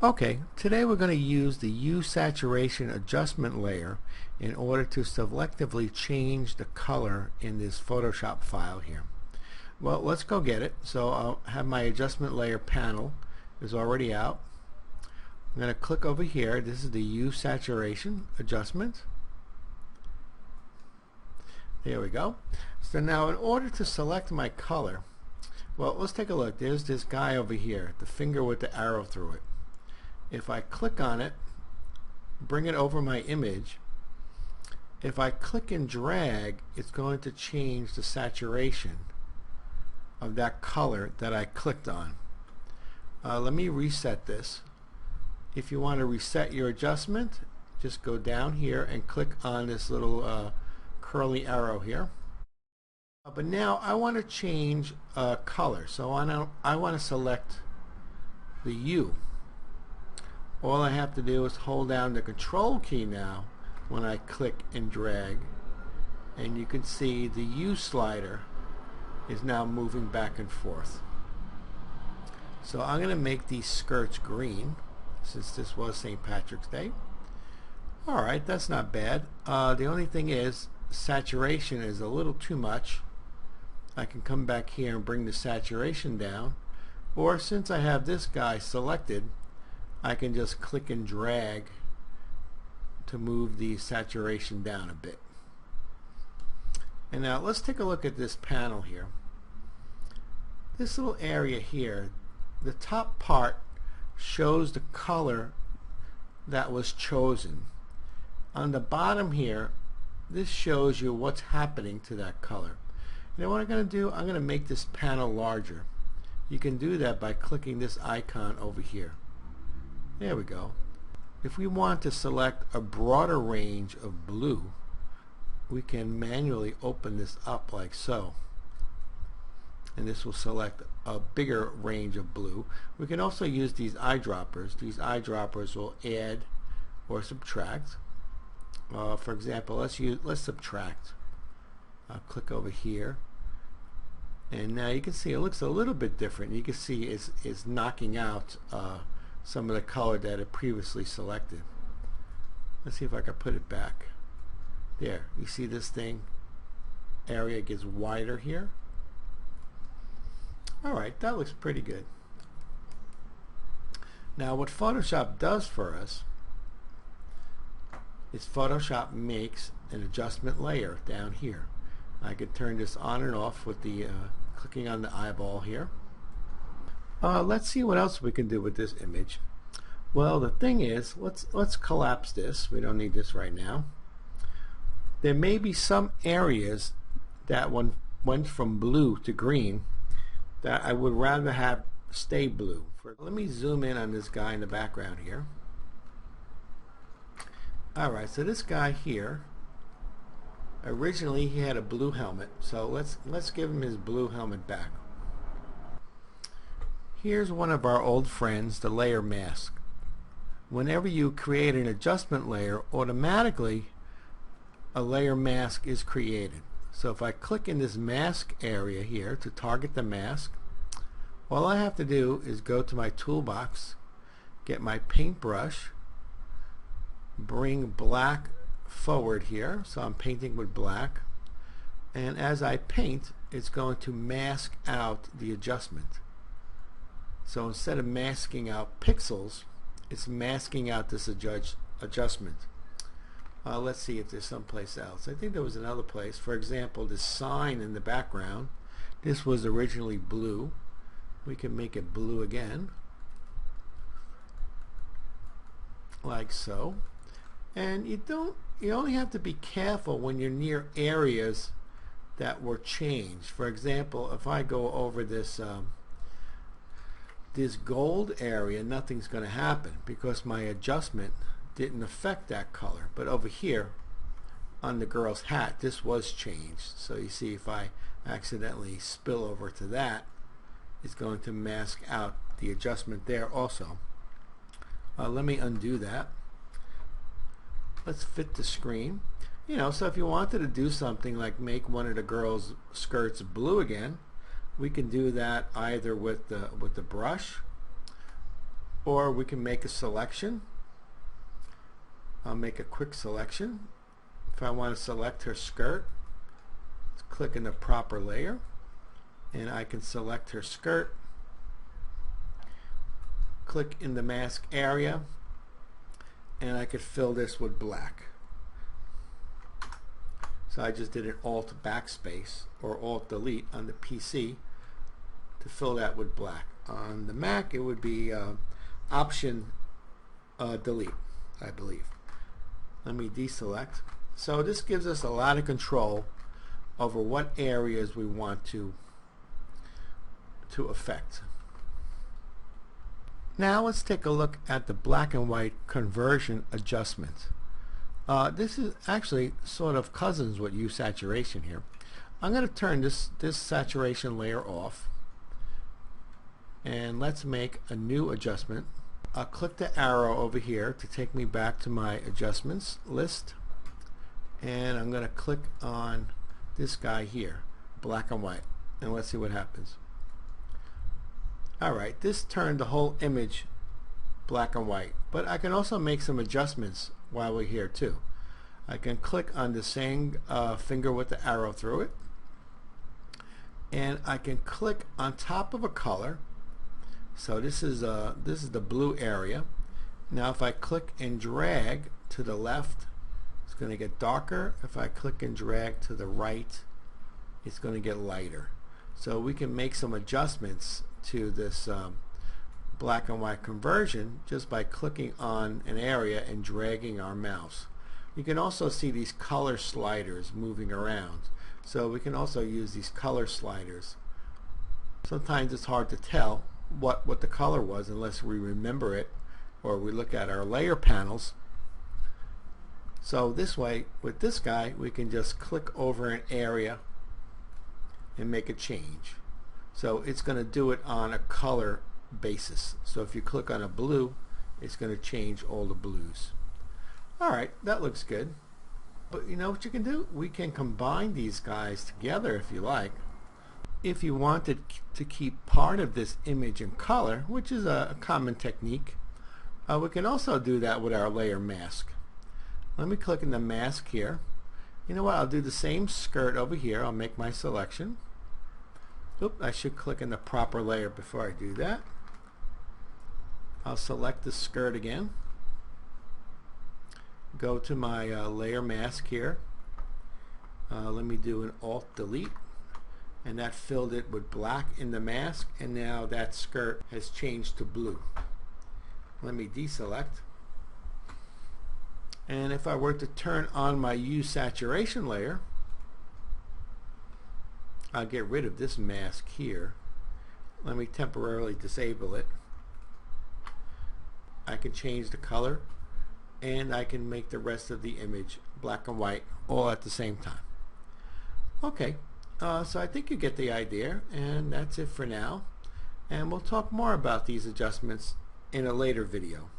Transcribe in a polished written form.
Okay, today we're going to use the Hue-Saturation adjustment layer in order to selectively change the color in this Photoshop file here. Well, let's go get it. So I'll have my adjustment layer panel is already out. I'm going to click over here. This is the Hue-Saturation adjustment. There we go. So now in order to select my color, well, let's take a look. There's this guy over here, the finger with the arrow through it. If I click on it, bring it over my image, if I click and drag, it's going to change the saturation of that color that I clicked on. Let me reset this. If you want to reset your adjustment, just go down here and click on this little curly arrow here. But now I want to change color, so I want to select the hue. All I have to do is hold down the control key now when I click and drag, and you can see the hue slider is now moving back and forth. So I'm going to make these skirts green since this was St. Patrick's Day. Alright, that's not bad. The only thing is saturation is a little too much. I can come back here and bring the saturation down, or since I have this guy selected, I can just click and drag to move the saturation down a bit. And now let's take a look at this panel here. This little area here, the top part shows the color that was chosen. On the bottom here, this shows you what's happening to that color. Now what I'm going to do, I'm going to make this panel larger. You can do that by clicking this icon over here. There we go. If we want to select a broader range of blue, we can manually open this up like so. And this will select a bigger range of blue. We can also use these eyedroppers. These eyedroppers will add or subtract. For example, let's subtract. I'll click over here. And now you can see it looks a little bit different. You can see it's knocking out some of the color that it previously selected. Let's see if I can put it back. There, you see this thing area gets wider here. Alright, that looks pretty good. Now what Photoshop does for us is Photoshop makes an adjustment layer down here. I could turn this on and off with the clicking on the eyeball here. Let's see what else we can do with this image. Well, the thing is, let's collapse this. We don't need this right now. There may be some areas that went from blue to green that I would rather have stay blue. Let me zoom in on this guy in the background here. Alright, so this guy here, originally he had a blue helmet, so let's give him his blue helmet back. Here's one of our old friends, the layer mask. Whenever you create an adjustment layer, automatically a layer mask is created. So if I click in this mask area here to target the mask, all I have to do is go to my toolbox, get my paintbrush, bring black forward here, so I'm painting with black, and as I paint, it's going to mask out the adjustment. So instead of masking out pixels, it's masking out this adjustment. Let's see if there's someplace else. I think there was another place. For example, this sign in the background, this was originally blue. We can make it blue again, like so. And you only have to be careful when you're near areas that were changed. For example, if I go over this this gold area, nothing's going to happen because my adjustment didn't affect that color. But over here on the girl's hat, this was changed. So you see, if I accidentally spill over to that, it's going to mask out the adjustment there also. Let me undo that. Let's fit the screen. So if you wanted to do something like make one of the girl's skirts blue again, we can do that either with the brush or we can make a selection. I'll make a quick selection. If I want to select her skirt, let's click in the proper layer, and I can select her skirt, click in the mask area, and I could fill this with black. So I just did an Alt backspace or Alt delete on the PC to fill that with black. On the Mac it would be Option delete, I believe. Let me deselect. So this gives us a lot of control over what areas we want to affect. Now let's take a look at the black and white conversion adjustment. This is actually sort of cousins with Hue-Saturation here. I'm going to turn this saturation layer off, and let's make a new adjustment. I'll click the arrow over here to take me back to my adjustments list, and I'm going to click on this guy here, black and white, and let's see what happens. Alright, this turned the whole image black and white, but I can also make some adjustments while we're here too. I can click on the same finger with the arrow through it, and I can click on top of a color. So this is the blue area. Now if I click and drag to the left, it's going to get darker. If I click and drag to the right, it's going to get lighter. So we can make some adjustments to this black and white conversion just by clicking on an area and dragging our mouse. You can also see these color sliders moving around, so we can also use these color sliders. Sometimes it's hard to tell what the color was unless we remember it or we look at our layer panels. So this way, with this guy, we can just click over an area and make a change. So it's going to do it on a color basis. So if you click on a blue, it's going to change all the blues. Alright, that looks good. But you know what you can do? We can combine these guys together if you like. If you wanted to keep part of this image in color, which is a common technique, we can also do that with our layer mask. Let me click in the mask here. You know what? I'll do the same skirt over here. I'll make my selection. Oop, I should click in the proper layer before I do that. I'll select the skirt again. Go to my layer mask here. Let me do an Alt delete, and that filled it with black in the mask, and now that skirt has changed to blue. Let me deselect, and if I were to turn on my Hue-Saturation layer, I'll get rid of this mask here. Let me temporarily disable it. I can change the color, and I can make the rest of the image black and white all at the same time. Okay, so I think you get the idea, and that's it for now, and we'll talk more about these adjustments in a later video.